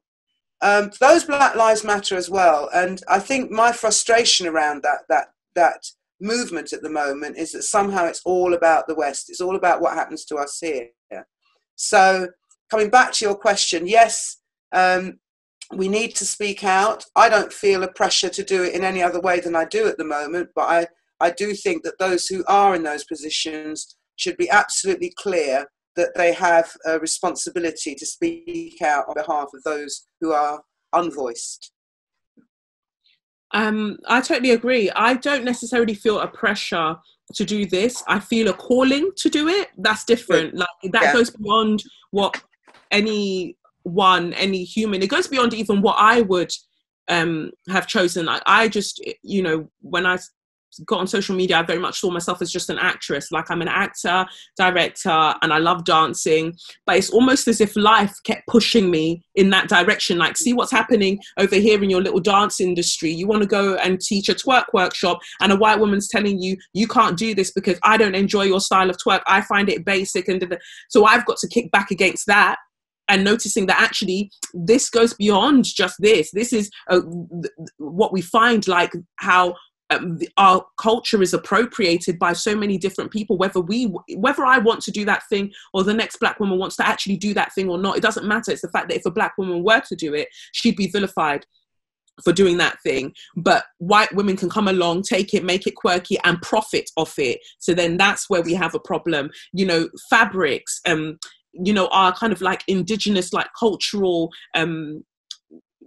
Those Black lives matter as well. And I think my frustration around that movement at the moment is that somehow it's all about the West. It's all about what happens to us here. So coming back to your question, yes, we need to speak out. I don't feel a pressure to do it in any other way than I do at the moment, but I do think that those who are in those positions should be absolutely clear that they have a responsibility to speak out on behalf of those who are unvoiced. I totally agree. I don't necessarily feel a pressure to do this. I feel a calling to do it. That's different. Like that goes beyond what any human, it goes beyond even what I would have chosen. Like I just, when I got on social media, I very much saw myself as just an actress. Like I'm an actor, director, and I love dancing, but it's almost as if life kept pushing me in that direction. Like, see what's happening over here in your little dance industry. You want to go and teach a twerk workshop, and a white woman's telling you, you can't do this because I don't enjoy your style of twerk. I find it basic. So I've got to kick back against that, and noticing that actually this goes beyond just this. This is what we find, like how our culture is appropriated by so many different people, whether I want to do that thing or the next black woman wants to actually do that thing or not. It doesn't matter. It's the fact that if a black woman were to do it, she'd be vilified for doing that thing. But white women can come along, take it, make it quirky and profit off it. So then that's where we have a problem. You know, fabrics, you know, are kind of like indigenous, like cultural,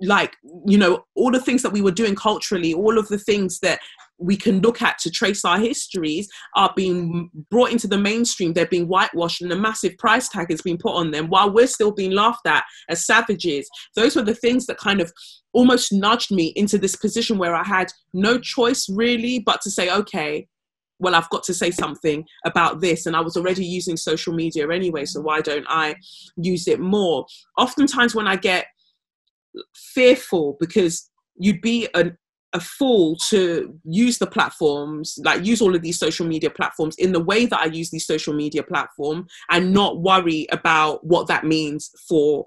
like, you know, all the things that we were doing culturally, all of the things that we can look at to trace our histories are being brought into the mainstream. They're being whitewashed and a massive price tag has been put on them while we're still being laughed at as savages. Those were the things that kind of almost nudged me into this position where I had no choice really but to say, okay, well, I've got to say something about this. And I was already using social media anyway, so why don't I use it more? Oftentimes when I get fearful, because you'd be a fool to use the platforms, like use all of these social media platforms in the way that I use these social media platform and not worry about what that means for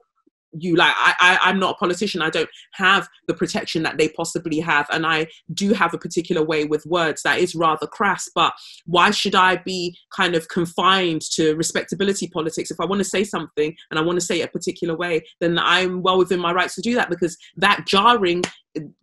you. Like I'm not a politician. I don't have the protection that they possibly have, and I do have a particular way with words that is rather crass, but why should I be kind of confined to respectability politics? If I want to say something and I want to say it a particular way, then I'm well within my rights to do that, because that jarring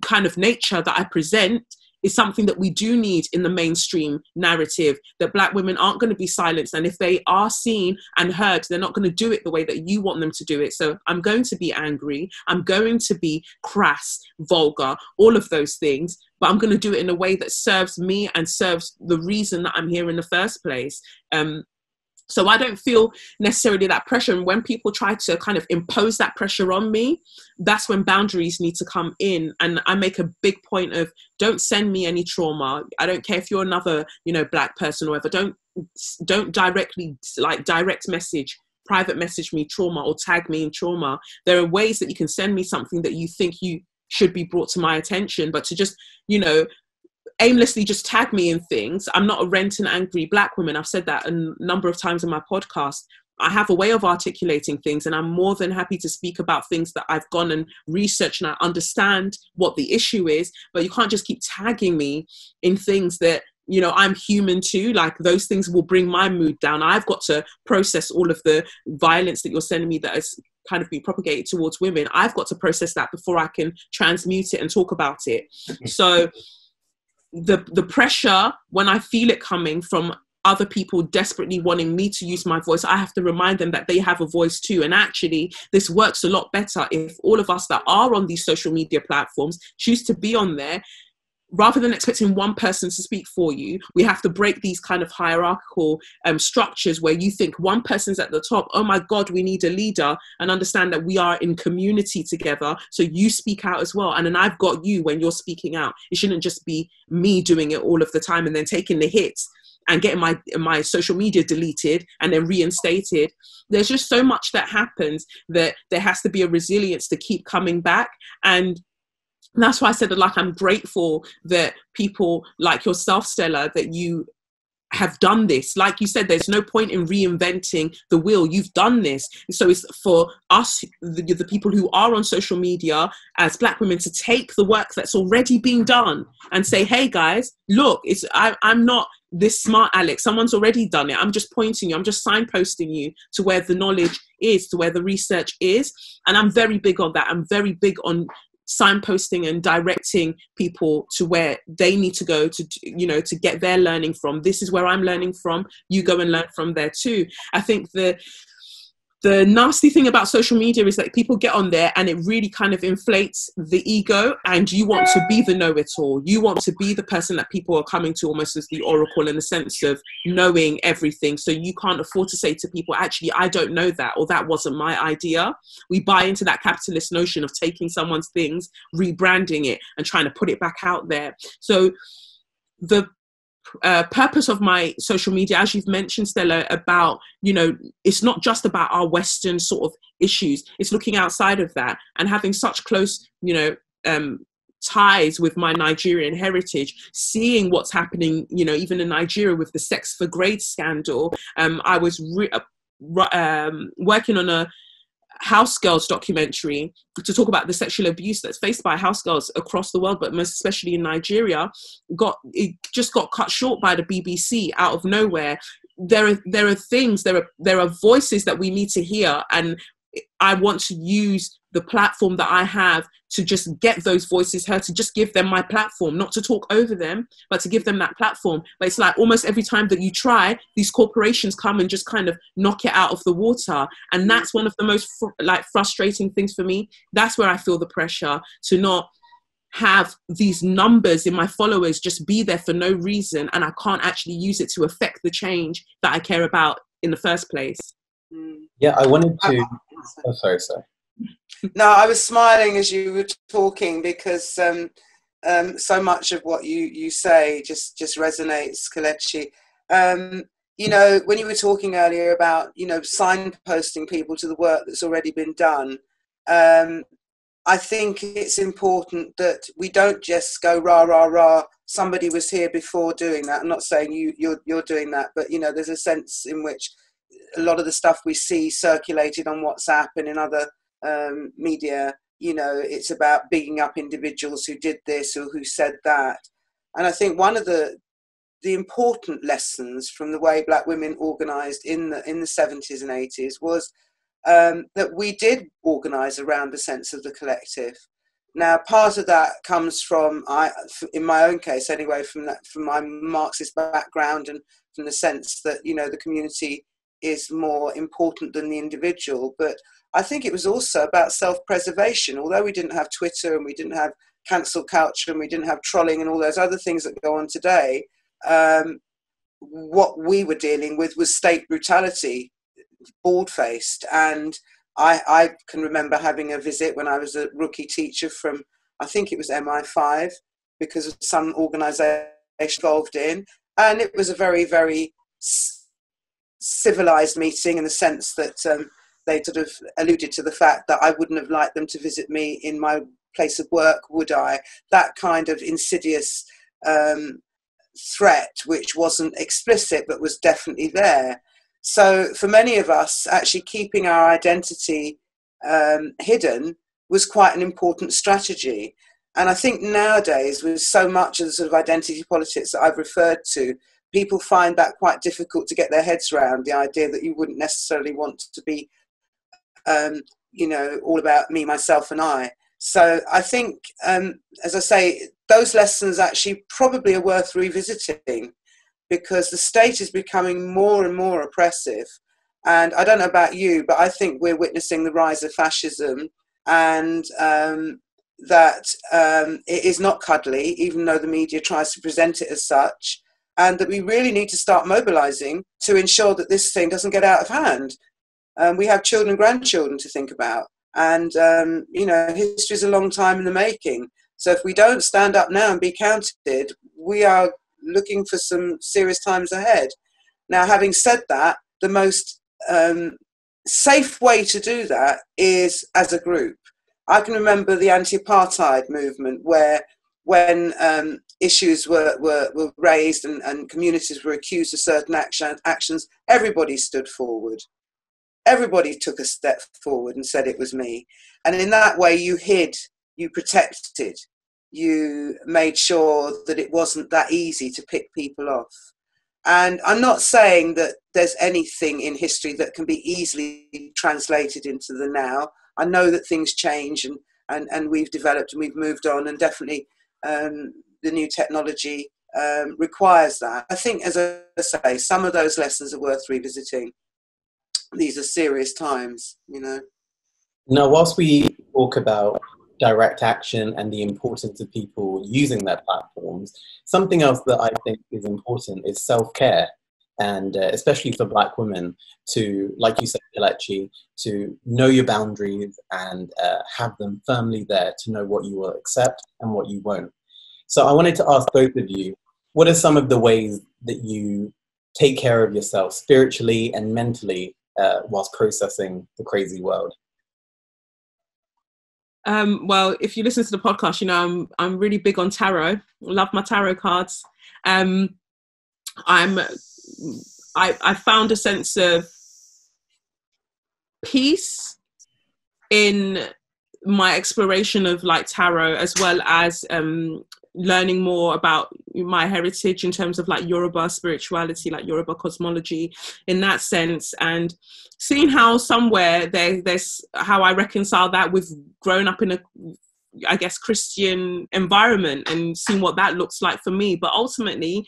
kind of nature that I present is something that we do need in the mainstream narrative, that black women aren't going to be silenced. And if they are seen and heard, they're not going to do it the way that you want them to do it. So I'm going to be angry. I'm going to be crass, vulgar, all of those things, but I'm going to do it in a way that serves me and serves the reason that I'm here in the first place. So I don't feel necessarily that pressure. And when people try to kind of impose that pressure on me, that's when boundaries need to come in. And I make a big point of, don't send me any trauma. I don't care if you're another, you know, black person or whatever. Don't directly, like, direct message, private message me trauma or tag me in trauma. There are ways that you can send me something that you think you should be brought to my attention, but to just, you know, aimlessly just tag me in things. I'm not a rent and angry black woman. I've said that a number of times in my podcast. I have a way of articulating things, and I'm more than happy to speak about things that I've gone and researched and I understand what the issue is, but you can't just keep tagging me in things that, you know, I'm human too. Like, those things will bring my mood down. I've got to process all of the violence that you're sending me that is kind of be propagated towards women. I've got to process that before I can transmute it and talk about it. So the pressure, when I feel it coming from other people desperately wanting me to use my voice, I have to remind them that they have a voice too. And actually, this works a lot better if all of us that are on these social media platforms choose to be on there. Rather than expecting one person to speak for you, we have to break these kind of hierarchical structures where you think one person's at the top, oh my God, we need a leader, and understand that we are in community together. So you speak out as well. And then I've got you when you're speaking out. It shouldn't just be me doing it all of the time and then taking the hits and getting my social media deleted and then reinstated. There's just so much that happens that there has to be a resilience to keep coming back. And that's why I said that, like, I'm grateful that people like yourself, Stella, that you have done this. Like you said, there's no point in reinventing the wheel. You've done this. So it's for us, the people who are on social media as black women, to take the work that's already been done and say, hey guys, look, I'm not this smart, Alex. Someone's already done it. I'm just pointing you. I'm just signposting you to where the knowledge is, to where the research is. And I'm very big on that. I'm very big on signposting and directing people to where they need to go to, you know, to get their learning from. This is where I'm learning from. You go and learn from there too. I think the nasty thing about social media is that people get on there and it really kind of inflates the ego, and you want to be the know-it-all. You want to be the person that people are coming to almost as the oracle, in the sense of knowing everything. So you can't afford to say to people, actually, I don't know that, or that wasn't my idea. We buy into that capitalist notion of taking someone's things, rebranding it, and trying to put it back out there. So the purpose of my social media, as you've mentioned, Stella, about, you know, it's not just about our Western sort of issues. It's looking outside of that and having such close, you know, ties with my Nigerian heritage, seeing what's happening, you know, even in Nigeria with the sex for grade scandal. I was working on house girls documentary to talk about the sexual abuse that's faced by house girls across the world, but most especially in Nigeria, just got cut short by the BBC out of nowhere. There are voices that we need to hear, and I want to use the platform that I have to just get those voices heard, to just give them my platform, not to talk over them, but to give them that platform. But it's like almost every time that you try, these corporations come and just kind of knock it out of the water. And that's one of the most frustrating things for me. That's where I feel the pressure to not have these numbers in my followers just be there for no reason, and I can't actually use it to affect the change that I care about in the first place. Yeah, I wanted to... Oh, sorry. No, I was smiling as you were talking because so much of what you say just resonates, Kelechi. You know, when you were talking earlier about, you know, signposting people to the work that's already been done, I think it's important that we don't just go rah, rah, rah, somebody was here before doing that. I'm not saying you're doing that, but, you know, there's a sense in which a lot of the stuff we see circulated on WhatsApp and in other media, you know, it's about bigging up individuals who did this or who said that. And I think one of the important lessons from the way Black women organised in the 70s and 80s was that we did organise around the sense of the collective. Now, part of that comes from, in my own case anyway, from my Marxist background and from the sense that, you know, the community is more important than the individual. But I think it was also about self-preservation. Although we didn't have Twitter and we didn't have cancel culture and we didn't have trolling and all those other things that go on today, what we were dealing with was state brutality, bald-faced. And I can remember having a visit when I was a rookie teacher from, I think it was MI5, because of some organisation involved in. And it was a very, very civilised meeting in the sense that they sort of alluded to the fact that I wouldn't have liked them to visit me in my place of work, would I? That kind of insidious threat, which wasn't explicit but was definitely there. So for many of us, actually keeping our identity hidden was quite an important strategy. And I think nowadays, with so much of the sort of identity politics that I've referred to, people find that quite difficult to get their heads around, the idea that you wouldn't necessarily want to be, you know, all about me, myself and I. So I think, as I say, those lessons actually probably are worth revisiting, because the state is becoming more and more oppressive. And I don't know about you, but I think we're witnessing the rise of fascism, and that it is not cuddly, even though the media tries to present it as such, and that we really need to start mobilising to ensure that this thing doesn't get out of hand. We have children and grandchildren to think about. And, you know, history is a long time in the making. So if we don't stand up now and be counted, we are looking for some serious times ahead. Now, having said that, the most safe way to do that is as a group. I can remember the anti-apartheid movement, where when issues were raised and communities were accused of certain actions, everybody stood forward. Everybody took a step forward and said it was me. And in that way, you hid, you protected, you made sure that it wasn't that easy to pick people off. And I'm not saying that there's anything in history that can be easily translated into the now. I know that things change and we've developed and we've moved on, and definitely the new technology requires that. I think, as I say, some of those lessons are worth revisiting. These are serious times, you know. Now, whilst we talk about direct action and the importance of people using their platforms, something else that I think is important is self-care, and especially for Black women, to, like you said, Kelechi, to know your boundaries and have them firmly there to know what you will accept and what you won't. So I wanted to ask both of you, what are some of the ways that you take care of yourself spiritually and mentally whilst processing the crazy world? Well, if you listen to the podcast, you know I'm really big on tarot. Love my tarot cards. I found a sense of peace in my exploration of like tarot, as well as learning more about my heritage in terms of like Yoruba spirituality, like Yoruba cosmology in that sense, and seeing how somewhere there's how I reconcile that with growing up in a, I guess, Christian environment, and seeing what that looks like for me. But ultimately,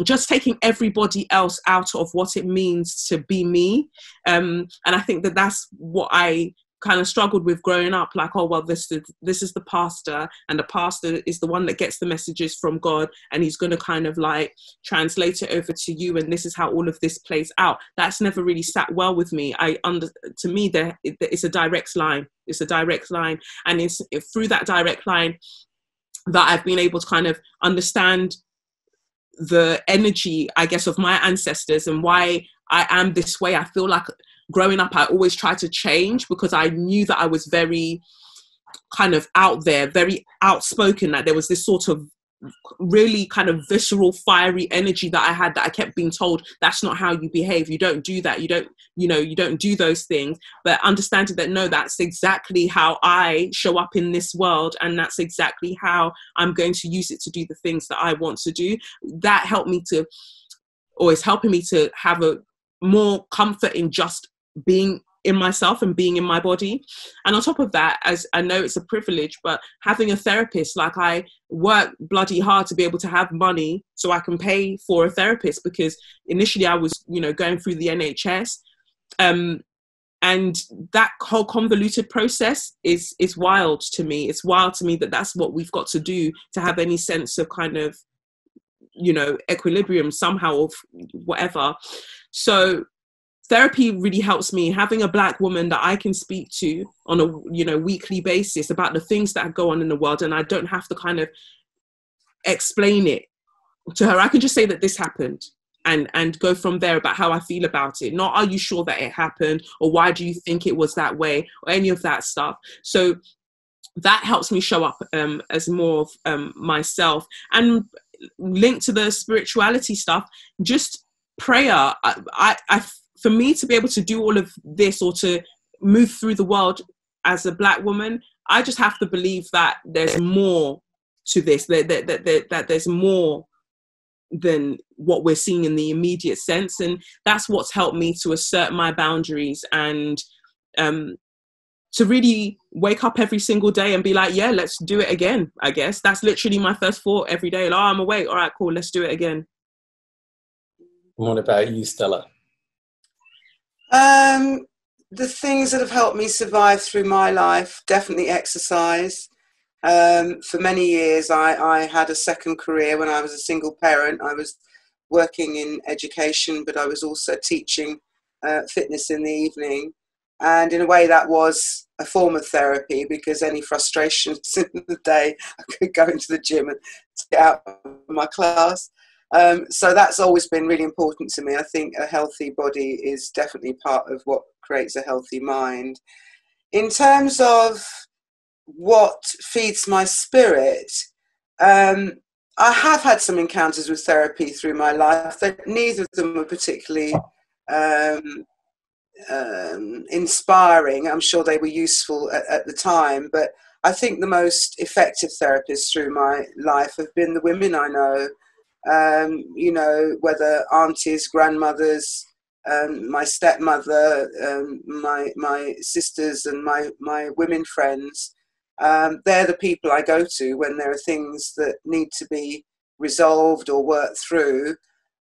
just taking everybody else out of what it means to be me. And I think that that's what I kind of struggled with growing up. Like, oh, well, this is the pastor, and the pastor is the one that gets the messages from God, and he's going to kind of like translate it over to you, and this is how all of this plays out. That's never really sat well with me. To me, it's a direct line. It's a direct line. And it's through that direct line that I've been able to kind of understand the energy, I guess, of my ancestors and why I am this way. I feel like growing up, I always tried to change because I knew that I was very kind of out there, very outspoken, that there was this sort of really kind of visceral, fiery energy that I had, that I kept being told, that's not how you behave. You don't do that. You don't do those things. But understanding that, no, that's exactly how I show up in this world. And that's exactly how I'm going to use it to do the things that I want to do. That helped me to, or is helping me to have a more comfort in just being in myself and being in my body. And on top of that, as I know it's a privilege, but having a therapist, like I work bloody hard to be able to have money so I can pay for a therapist, because initially I was, going through the NHS. And that whole convoluted process is wild to me. It's wild to me that that's what we've got to do to have any sense of kind of, equilibrium somehow, of whatever. So therapy really helps me, having a Black woman that I can speak to on a weekly basis about the things that go on in the world, and I don't have to kind of explain it to her. I can just say that this happened, and go from there about how I feel about it. Not, are you sure that it happened, or why do you think it was that way, or any of that stuff. So that helps me show up as more of myself. And linked to the spirituality stuff, just prayer. I for me to be able to do all of this, or to move through the world as a Black woman, I just have to believe that there's more to this, that there's more than what we're seeing in the immediate sense. And that's what's helped me to assert my boundaries, and to really wake up every single day and be like, yeah, let's do it again. I guess that's literally my first thought every day. Like, oh, I'm awake. All right, cool. Let's do it again. What about you, Stella? The things that have helped me survive through my life, definitely exercise. For many years, I had a second career when I was a single parent. I was working in education, but I was also teaching fitness in the evening. And in a way, that was a form of therapy, because any frustrations in the day, I could go into the gym and get out of my class. So that's always been really important to me. I think a healthy body is definitely part of what creates a healthy mind. In terms of what feeds my spirit, I have had some encounters with therapy through my life. Neither of them were particularly inspiring. I'm sure they were useful at the time, but I think the most effective therapists through my life have been the women I know. Whether aunties, grandmothers, my stepmother, my sisters, and my women friends. They're the people I go to when there are things that need to be resolved or worked through.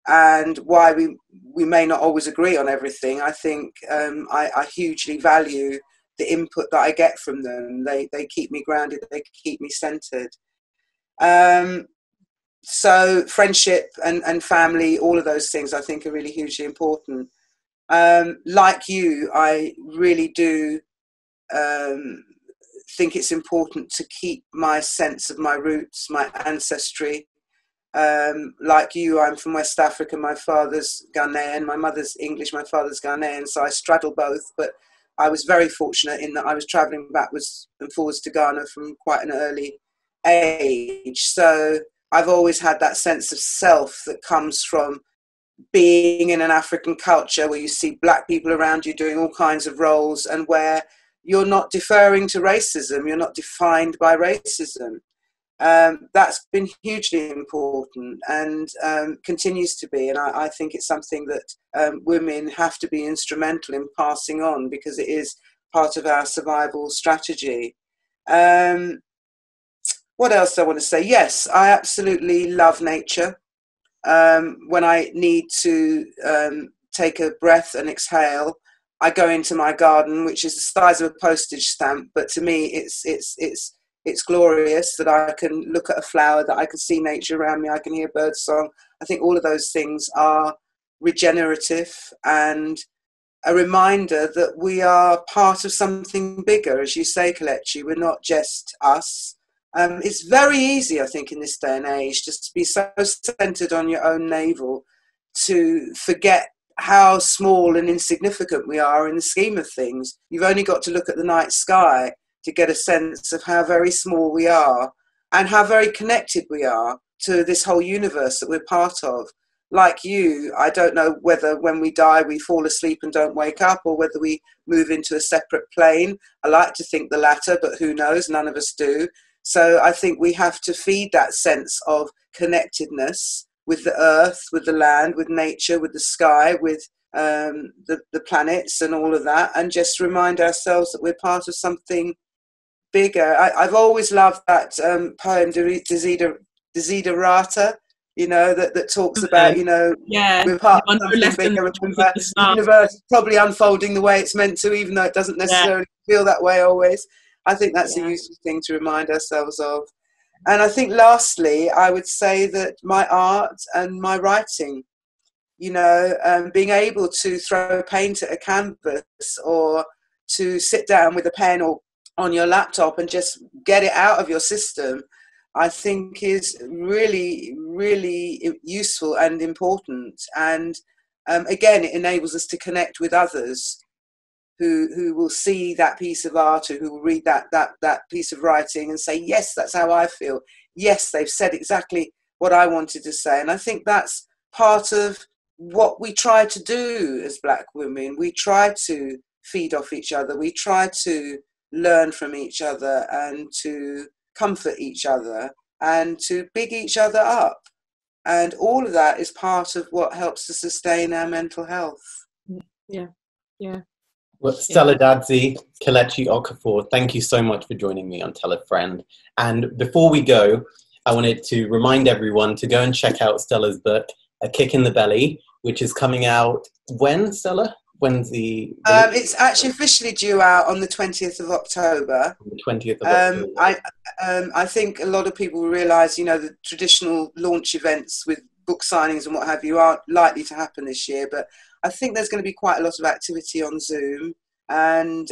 And why we may not always agree on everything, I think I hugely value the input that I get from them. They keep me grounded, they keep me centered. So friendship and family, all of those things I think are really hugely important. Like you, I really do think it's important to keep my sense of my roots, my ancestry. Like you, I'm from West Africa. My father's Ghanaian, my mother's English, my father's Ghanaian, so I straddle both. But I was very fortunate in that I was travelling backwards and forwards to Ghana from quite an early age. So I've always had that sense of self that comes from being in an African culture where you see Black people around you doing all kinds of roles, and where you're not deferring to racism, you're not defined by racism. That's been hugely important and continues to be. And I think it's something that women have to be instrumental in passing on, because it is part of our survival strategy. What else do I want to say? Yes, I absolutely love nature. When I need to take a breath and exhale, I go into my garden, which is the size of a postage stamp. But to me, it's glorious that I can look at a flower, that I can see nature around me, I can hear bird song. I think all of those things are regenerative and a reminder that we are part of something bigger. As you say, Kelechi, we're not just us. It's very easy, I think, in this day and age, just to be so centered on your own navel, to forget how small and insignificant we are in the scheme of things. You've only got to look at the night sky to get a sense of how very small we are and how very connected we are to this whole universe that we're part of. Like you, I don't know whether when we die we fall asleep and don't wake up, or whether we move into a separate plane. I like to think the latter, but who knows? None of us do. So I think we have to feed that sense of connectedness with the earth, with the land, with nature, with the sky, with the planets and all of that, and just remind ourselves that we're part of something bigger. I've always loved that poem, Desiderata, you know, that talks about, you know, we're part of something bigger. Remember, the universe is probably unfolding the way it's meant to, even though it doesn't necessarily feel that way always. I think that's a useful thing to remind ourselves of. And I think lastly, I would say that my art and my writing, you know, being able to throw paint at a canvas, or to sit down with a pen or on your laptop and just get it out of your system, I think is really, really useful and important. And again, it enables us to connect with others who will see that piece of art, or who will read that piece of writing and say, yes, that's how I feel. Yes, they've said exactly what I wanted to say. And I think that's part of what we try to do as Black women. We try to feed off each other. We try to learn from each other and to comfort each other and to big each other up. And all of that is part of what helps to sustain our mental health. Yeah, yeah. Well, Stella Dadzie, Kelechi Okafor, thank you so much for joining me on Tell a Friend. And before we go, I wanted to remind everyone to go and check out Stella's book, A Kick in the Belly, which is coming out when, Stella? When's the... It's actually officially due out on the 20th of October. The 20th of October. I think a lot of people realise, you know, the traditional launch events with book signings and what have you aren't likely to happen this year, but I think there's going to be quite a lot of activity on Zoom and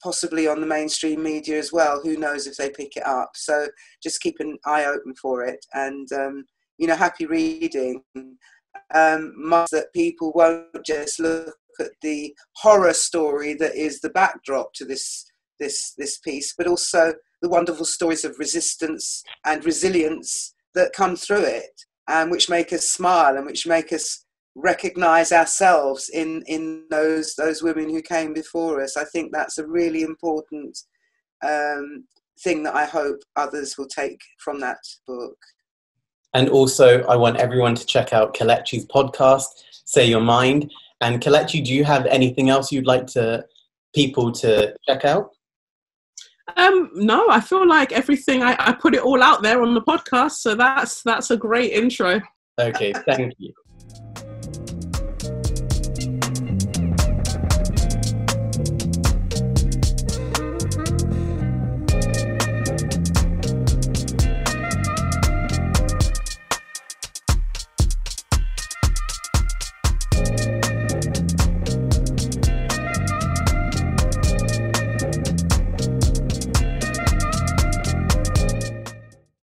possibly on the mainstream media as well. Who knows if they pick it up? So just keep an eye open for it, and you know, happy reading. That people won't just look at the horror story that is the backdrop to this piece, but also the wonderful stories of resistance and resilience that come through it, and which make us smile and which make us recognize ourselves in those women who came before us. I think that's a really important thing that I hope others will take from that book. And also, I want everyone to check out Kelechi's podcast, Say Your Mind. And Kelechi, do you have anything else you'd like people to check out? No, I feel like everything, I put it all out there on the podcast, so that's a great intro. Okay, thank you.